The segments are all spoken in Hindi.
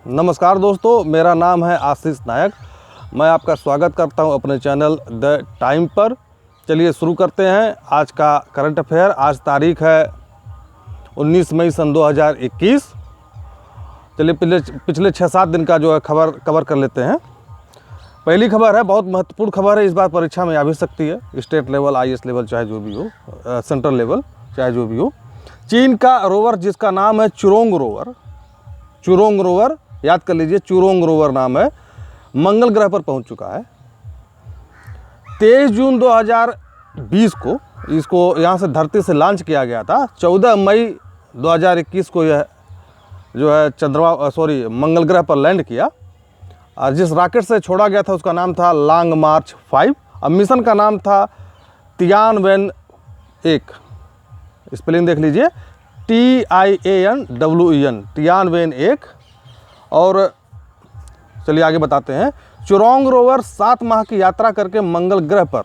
नमस्कार दोस्तों, मेरा नाम है आशीष नायक। मैं आपका स्वागत करता हूं अपने चैनल द टाइम पर। चलिए शुरू करते हैं आज का करंट अफेयर। आज तारीख है 19 मई सन 2021। चलिए पिछले 6-7 दिन का जो है खबर कवर कर लेते हैं। पहली खबर है, बहुत महत्वपूर्ण खबर है, इस बार परीक्षा में आ भी सकती है। स्टेट लेवल, IAS लेवल, चाहे जो भी हो, सेंट्रल लेवल चाहे जो भी हो। चीन का रोवर जिसका नाम है चुरोंग रोवर, याद कर लीजिए, चुरोंग रोवर नाम है, मंगल ग्रह पर पहुंच चुका है। 23 जून 2020 को इसको यहाँ से धरती से लॉन्च किया गया था। 14 मई 2021 को यह जो है मंगल ग्रह पर लैंड किया। और जिस रॉकेट से छोड़ा गया था उसका नाम था लॉन्ग मार्च 5। अब मिशन का नाम था तियानवेन-1। स्पेलिंग देख लीजिए, TIANWEN, तियानवेन-1। और चलिए आगे बताते हैं। चुरोंग रोवर 7 माह की यात्रा करके मंगल ग्रह पर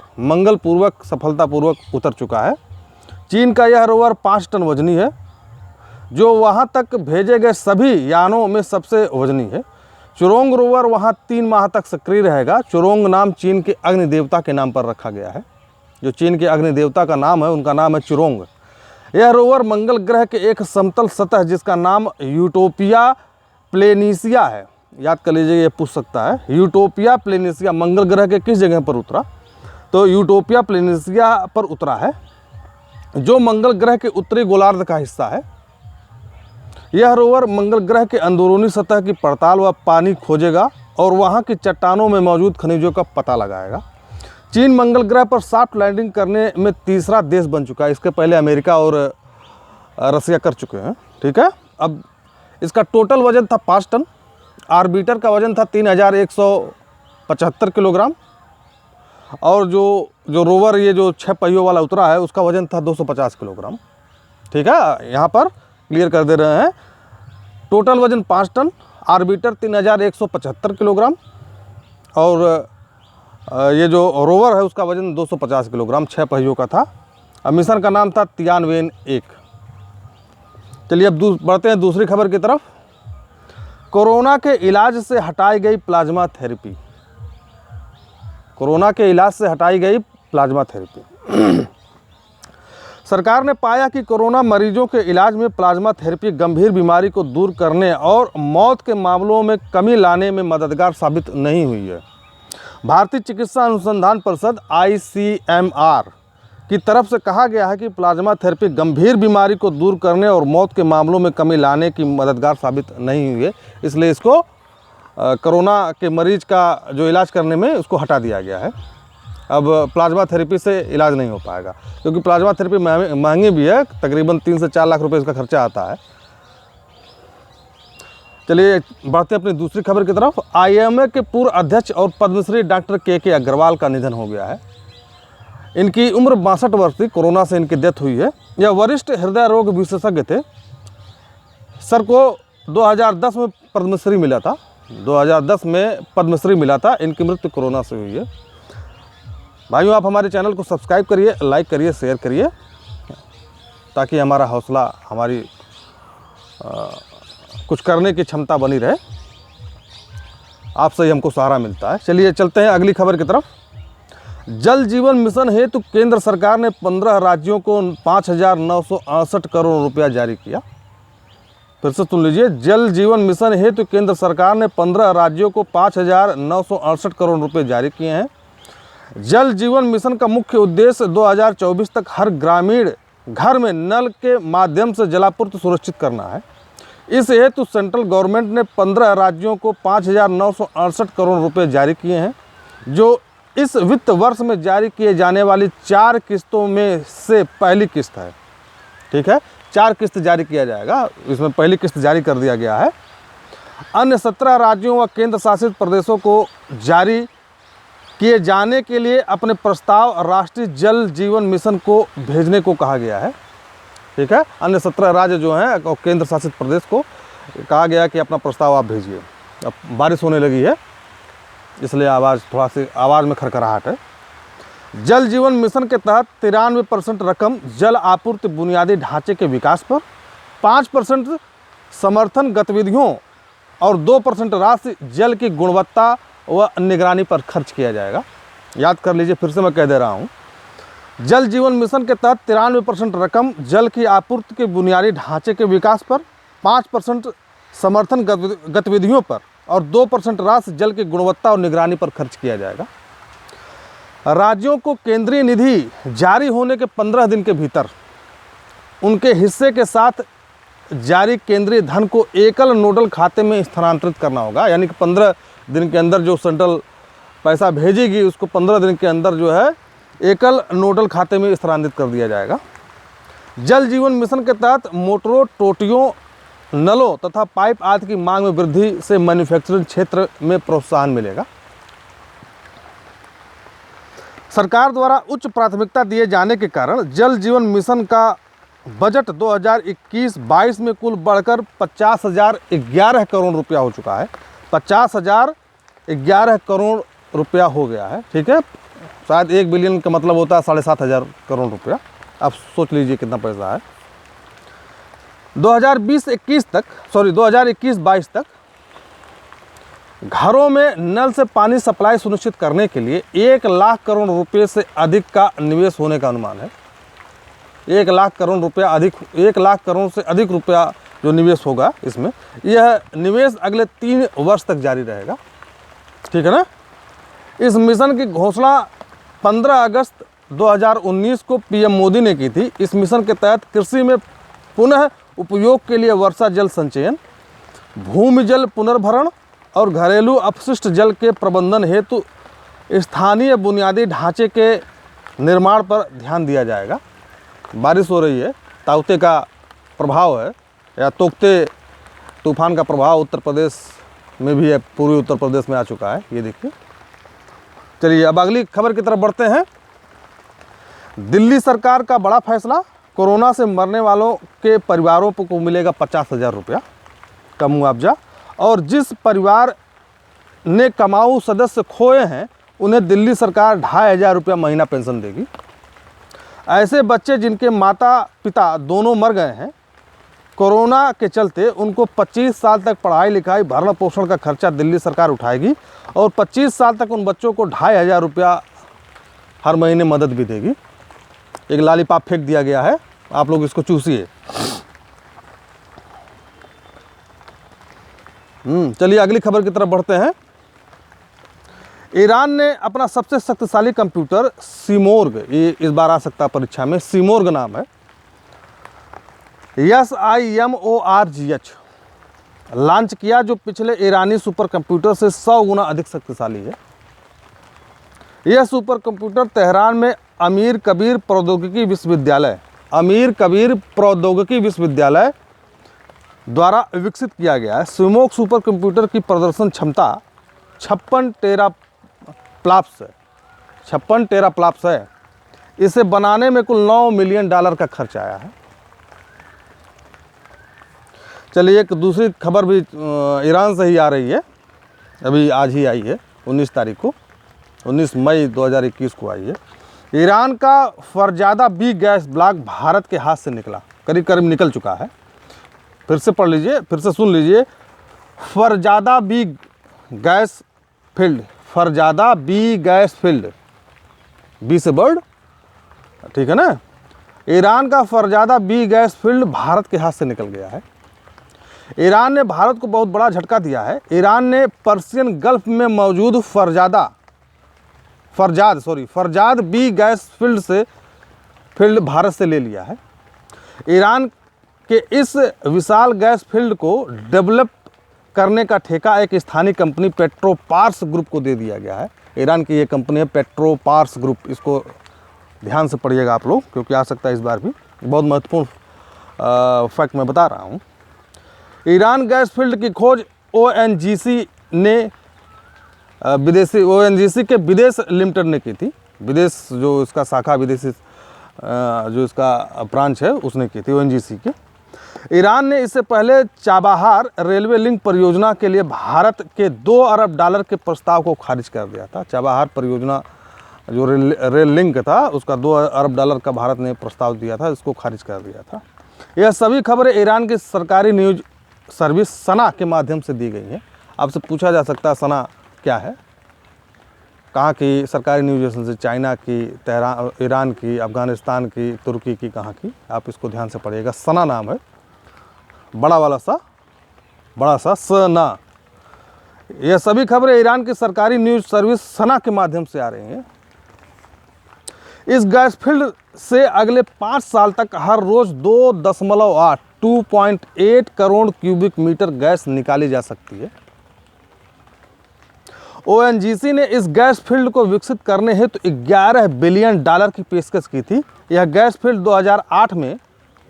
सफलतापूर्वक उतर चुका है। चीन का यह रोवर 5 टन वजनी है, जो वहां तक भेजे गए सभी यानों में सबसे वजनी है। चुरोंग रोवर वहां 3 माह तक सक्रिय रहेगा। चुरोंग नाम चीन के अग्नि देवता के नाम पर रखा गया है। जो चीन के अग्नि देवता का नाम है, उनका नाम है चुरोंग। यह रोवर मंगल ग्रह के एक समतल सतह जिसका नाम यूटोपिया प्लेनिसिया है, याद कर लीजिए, ये पूछ सकता है। यूटोपिया प्लेनिसिया मंगल ग्रह के किस जगह पर उतरा? तो यूटोपिया प्लेनिसिया पर उतरा है, जो मंगल ग्रह के उत्तरी गोलार्ध का हिस्सा है। यह रोवर मंगल ग्रह के अंदरूनी सतह की पड़ताल व पानी खोजेगा और वहां की चट्टानों में मौजूद खनिजों का पता लगाएगा। चीन मंगल ग्रह पर सॉफ्ट लैंडिंग करने में तीसरा देश बन चुका है। इसके पहले अमेरिका और रसिया कर चुके हैं, ठीक है। अब इसका टोटल वजन था 5 टन। ऑर्बिटर का वजन था 3175 किलोग्राम। और जो रोवर ये जो 6 पहियों वाला उतरा है उसका वजन था 250 किलोग्राम, ठीक है। यहाँ पर क्लियर कर दे रहे हैं, टोटल वजन 5 टन, ऑर्बिटर 3175 किलोग्राम, और ये जो रोवर है उसका वजन 250 किलोग्राम, 6 पहियों का था। अब मिशन का नाम था तियानवेन-1। चलिए अब बढ़ते हैं दूसरी खबर की तरफ। कोरोना के इलाज से हटाई गई प्लाज्मा थेरेपी। कोरोना के इलाज से हटाई गई प्लाज्मा थेरेपी। सरकार ने पाया कि कोरोना मरीजों के इलाज में प्लाज्मा थेरेपी गंभीर बीमारी को दूर करने और मौत के मामलों में कमी लाने में मददगार साबित नहीं हुई है। भारतीय चिकित्सा अनुसंधान परिषद ICMR की तरफ से कहा गया है कि प्लाज्मा थेरेपी गंभीर बीमारी को दूर करने और मौत के मामलों में कमी लाने की मददगार साबित नहीं हुई है। इसलिए इसको कोरोना के मरीज का जो इलाज करने में उसको हटा दिया गया है। अब प्लाज्मा थेरेपी से इलाज नहीं हो पाएगा, क्योंकि प्लाज्मा थेरेपी महंगी भी है, तकरीबन 3 से 4 लाख रुपए इसका खर्चा आता है। चलिए बढ़ते हैं अपनी दूसरी खबर की तरफ। IMA के पूर्व अध्यक्ष और पद्मश्री डॉक्टर KK अग्रवाल का निधन हो गया है। इनकी उम्र 62 वर्ष थी। कोरोना से इनकी डेथ हुई है। यह वरिष्ठ हृदय रोग विशेषज्ञ थे। सर को 2010 में पद्मश्री मिला था। 2010 में पद्मश्री मिला था। इनकी मृत्यु कोरोना से हुई है। भाइयों, आप हमारे चैनल को सब्सक्राइब करिए, लाइक करिए, शेयर करिए, ताकि हमारा हौसला, हमारी कुछ करने की क्षमता बनी रहे। आपसे ही हमको सहारा मिलता है। चलिए चलते हैं अगली खबर की तरफ। जल जीवन मिशन हेतु केंद्र सरकार ने 15 राज्यों को 5,968 करोड़ रुपया जारी किया। फिर से सुन लीजिए, जल जीवन मिशन हेतु केंद्र सरकार ने 15 राज्यों को 5,968 करोड़ रुपये जारी किए हैं। जल जीवन मिशन का मुख्य उद्देश्य 2024 तक हर ग्रामीण घर में नल के माध्यम से जलापूर्ति सुनिश्चित करना है। इस हेतु सेंट्रल गवर्नमेंट ने 15 राज्यों को 5,968 करोड़ रुपए जारी किए हैं, जो इस वित्त वर्ष में जारी किए जाने वाली 4 किस्तों में से पहली किस्त है, ठीक है। 4 किस्त जारी किया जाएगा, इसमें पहली किस्त जारी कर दिया गया है। अन्य 17 राज्यों व केंद्र शासित प्रदेशों को जारी किए जाने के लिए अपने प्रस्ताव राष्ट्रीय जल जीवन मिशन को भेजने को कहा गया है, ठीक है। अन्य 17 राज्य जो हैं और केंद्र शासित प्रदेश को कहा गया कि अपना प्रस्ताव आप भेजिए। अब बारिश होने लगी है, इसलिए थोड़ा सी आवाज़ में खरखराहट है। जल जीवन मिशन के तहत 93% रकम जल आपूर्ति बुनियादी ढांचे के विकास पर, 5% समर्थन गतिविधियों और 2% राशि जल की गुणवत्ता व निगरानी पर खर्च किया जाएगा। याद कर लीजिए, फिर से मैं कह दे रहा हूँ। जल जीवन मिशन के तहत 93% रकम जल की आपूर्ति के बुनियादी ढांचे के विकास पर, 5% समर्थन गतिविधियों पर और 2% राशि जल की गुणवत्ता और निगरानी पर खर्च किया जाएगा। राज्यों को केंद्रीय निधि जारी होने के 15 दिन के भीतर उनके हिस्से के साथ जारी केंद्रीय धन को एकल नोडल खाते में स्थानांतरित करना होगा। यानी कि 15 दिन के अंदर जो सेंट्रल पैसा भेजेगी उसको 15 दिन के अंदर जो है एकल नोडल खाते में स्थानांतरित कर दिया जाएगा। जल जीवन मिशन के तहत मोटरों, टोटियों, नलों तथा पाइप आदि की मांग में वृद्धि से मैन्युफैक्चरिंग क्षेत्र में प्रोत्साहन मिलेगा। सरकार द्वारा उच्च प्राथमिकता दिए जाने के कारण जल जीवन मिशन का बजट 2021-22 में कुल बढ़कर 50,011 करोड़ रुपया हो चुका है। 50,011 करोड़ रुपया हो गया है। ठीक है, शायद 1 बिलियन का मतलब होता है 7,500 करोड़ रुपया। आप सोच लीजिए कितना पैसा है। 2021-22 तक घरों में नल से पानी सप्लाई सुनिश्चित करने के लिए 1 लाख करोड़ रुपए से अधिक का निवेश होने का अनुमान है। 1 लाख करोड़ रुपया अधिक, 1 लाख करोड़ से अधिक रुपया जो निवेश होगा इसमें, यह निवेश अगले 3 वर्ष तक जारी रहेगा। ठीक है ना। इस मिशन की घोषणा 15 अगस्त 2019 को पीएम मोदी ने की थी। इस मिशन के तहत कृषि में पुनः उपयोग के लिए वर्षा जल संचयन, भूमि जल पुनर्भरण और घरेलू अपशिष्ट जल के प्रबंधन हेतु स्थानीय बुनियादी ढांचे के निर्माण पर ध्यान दिया जाएगा। बारिश हो रही है, ताउते का प्रभाव है या तोकते तूफान का प्रभाव उत्तर प्रदेश में भी है, पूर्वी उत्तर प्रदेश में आ चुका है, ये देखिए। चलिए अब अगली खबर की तरफ बढ़ते हैं। दिल्ली सरकार का बड़ा फैसला, कोरोना से मरने वालों के परिवारों को मिलेगा 50,000 रुपया का मुआवजा, और जिस परिवार ने कमाऊ सदस्य खोए हैं उन्हें दिल्ली सरकार 2,500 रुपया महीना पेंशन देगी। ऐसे बच्चे जिनके माता पिता दोनों मर गए हैं कोरोना के चलते, उनको 25 साल तक पढ़ाई लिखाई भरण पोषण का खर्चा दिल्ली सरकार उठाएगी और 25 साल तक उन बच्चों को 2,500 रुपया हर महीने मदद भी देगी। एक लॉलीपॉप फेंक दिया गया है, आप लोग इसको चूसिए। चलिए अगली खबर की तरफ बढ़ते हैं। ईरान ने अपना सबसे शक्तिशाली कंप्यूटर सीमोर्ग, ये इस बार आ सकता है परीक्षा में, सीमोर्ग नाम है, SIMORGH लॉन्च किया, जो पिछले ईरानी सुपर कंप्यूटर से 100 गुना अधिक शक्तिशाली है। यह सुपर कंप्यूटर तेहरान में अमीर कबीर प्रौद्योगिकी विश्वविद्यालय द्वारा विकसित किया गया है। सीमोर्ग सुपर कंप्यूटर की प्रदर्शन क्षमता 56 टेराफ्लॉप्स है। इसे बनाने में कुल $9 मिलियन का खर्च आया है। चलिए एक दूसरी खबर भी ईरान से ही आ रही है, अभी आज ही आई है, 19 तारीख को, 19 मई 2021 को आई है। ईरान का Farzad B gas block Bharat के हाथ से निकला, करीब करीब निकल चुका है। फिर से पढ़ लीजिए, फिर से सुन लीजिए। Farzad B gas field, Farzad B gas field, B से बर्ड, ठीक है ना। ईरान का Farzad B gas field Bharat के हाथ से निकल गया है। ईरान ने भारत को बहुत बड़ा झटका दिया है। ईरान ने पर्शियन गल्फ में मौजूद Farzad B gas field Bharat से ले लिया है। ईरान के इस विशाल गैस फील्ड को डेवलप करने का ठेका एक स्थानीय कंपनी पेट्रोपार्स ग्रुप को दे दिया गया है। ईरान की ये कंपनी है पेट्रोपार्स ग्रुप, इसको ध्यान से पढ़िएगा आप लोग, क्योंकि आ सकता है इस बार भी, बहुत महत्वपूर्ण फैक्ट मैं बता रहा हूँ। ईरान गैस फील्ड की खोज ONGC के विदेश लिमिटेड ने की थी। विदेश जो इसका शाखा, विदेशी जो इसका ब्रांच है उसने की थी, ONGC के। ईरान ने इससे पहले चाबाहार रेलवे लिंक परियोजना के लिए भारत के $2 अरब के प्रस्ताव को खारिज कर दिया था। चाबाहार परियोजना जो रेल लिंक था उसका $2 अरब का भारत ने प्रस्ताव दिया था, इसको खारिज कर दिया था। यह सभी खबरें ईरान की सरकारी न्यूज़ सर्विस सना के माध्यम से दी गई हैं। आपसे पूछा जा सकता है सना क्या है, कहाँ की सरकारी न्यूज़ एजेंसी से, चाइना की, तेहरान, ईरान की, अफ़गानिस्तान की, तुर्की की, कहाँ की, आप इसको ध्यान से पढ़िएगा। सना नाम है, बड़ा वाला सा, बड़ा सा सना। यह सभी खबरें ईरान की सरकारी न्यूज़ सर्विस सना के माध्यम से आ रही हैं। इस गैस फील्ड से अगले 5 साल तक हर रोज़ 2.8 करोड़ क्यूबिक मीटर गैस निकाली जा सकती है। ओएनजीसी ने इस गैस फील्ड को विकसित करने हेतु तो $11 बिलियन की पेशकश की थी। यह गैस फील्ड 2008 में,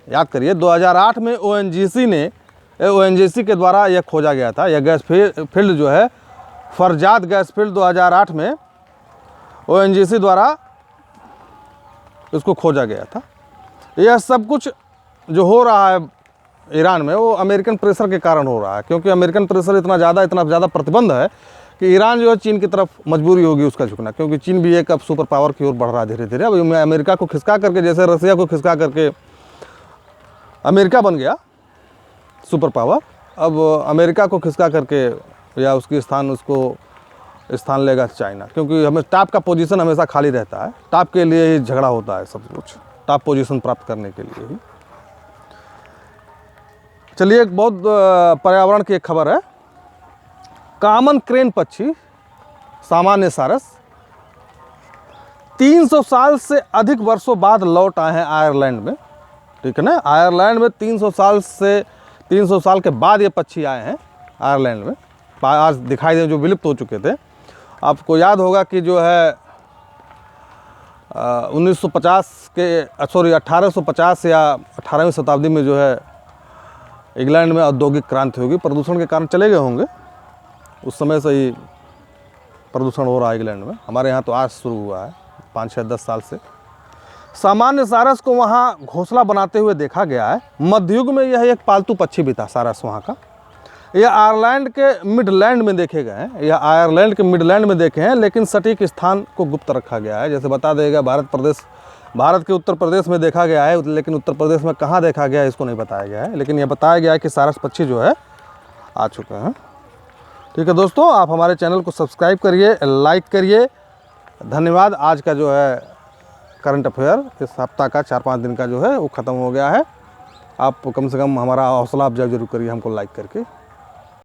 याद करिए 2008 में ओएनजीसी के द्वारा यह खोजा गया था। यह गैस फील्ड जो है फरजाद गैस फील्ड 2008 में ओएनजीसी द्वारा इसको खोजा गया था। यह सब कुछ जो हो रहा है ईरान में वो अमेरिकन प्रेशर के कारण हो रहा है, क्योंकि अमेरिकन प्रेशर इतना ज़्यादा प्रतिबंध है कि ईरान जो है चीन की तरफ मजबूरी होगी उसका झुकना, क्योंकि चीन भी एक अब सुपर पावर की ओर बढ़ रहा है धीरे धीरे। अब अमेरिका को खिसका करके, जैसे रसिया को खिसका करके अमेरिका बन गया सुपर पावर, अब अमेरिका को खिसका करके या उसकी स्थान लेगा चाइना, क्योंकि हमें टॉप का पोजीशन हमेशा खाली रहता है। टॉप के लिए ही झगड़ा होता है सब कुछ, टॉप पोजीशन प्राप्त करने के लिए ही। चलिए, एक बहुत पर्यावरण की एक खबर है। कॉमन क्रेन पक्षी, सामान्य सारस, 300 साल से अधिक वर्षों बाद लौट आए हैं आयरलैंड में। ठीक है ना, आयरलैंड में 300 साल के बाद ये पक्षी आए हैं आयरलैंड में। आज दिखाई दे, जो विलुप्त हो चुके थे। आपको याद होगा कि जो है 1850 या 18वीं शताब्दी में जो है इंग्लैंड में औद्योगिक क्रांति होगी। प्रदूषण के कारण चले गए होंगे, उस समय से ही प्रदूषण हो रहा है इंग्लैंड में। हमारे यहाँ तो आज शुरू हुआ है 5, 6, 10 साल से। सामान्य सारस को वहाँ घोंसला बनाते हुए देखा गया है। मध्ययुग में यह एक पालतू पक्षी भी था सारस वहाँ का। यह आयरलैंड के मिडलैंड में देखे गए हैं, यह आयरलैंड के मिडलैंड में देखे हैं, लेकिन सटीक स्थान को गुप्त रखा गया है। जैसे बता देगा भारत के उत्तर प्रदेश में देखा गया है, लेकिन उत्तर प्रदेश में कहाँ देखा गया है इसको नहीं बताया गया है, लेकिन यह बताया गया है कि सारस पक्षी जो है आ चुके हैं। ठीक है दोस्तों, आप हमारे चैनल को सब्सक्राइब करिए, लाइक करिए। धन्यवाद। आज का जो है करंट अफेयर इस हफ्ता का 4-5 दिन का जो है वो ख़त्म हो गया है। आप कम से कम हमारा हौसला अफजाई जरूर करिए हमको लाइक करके।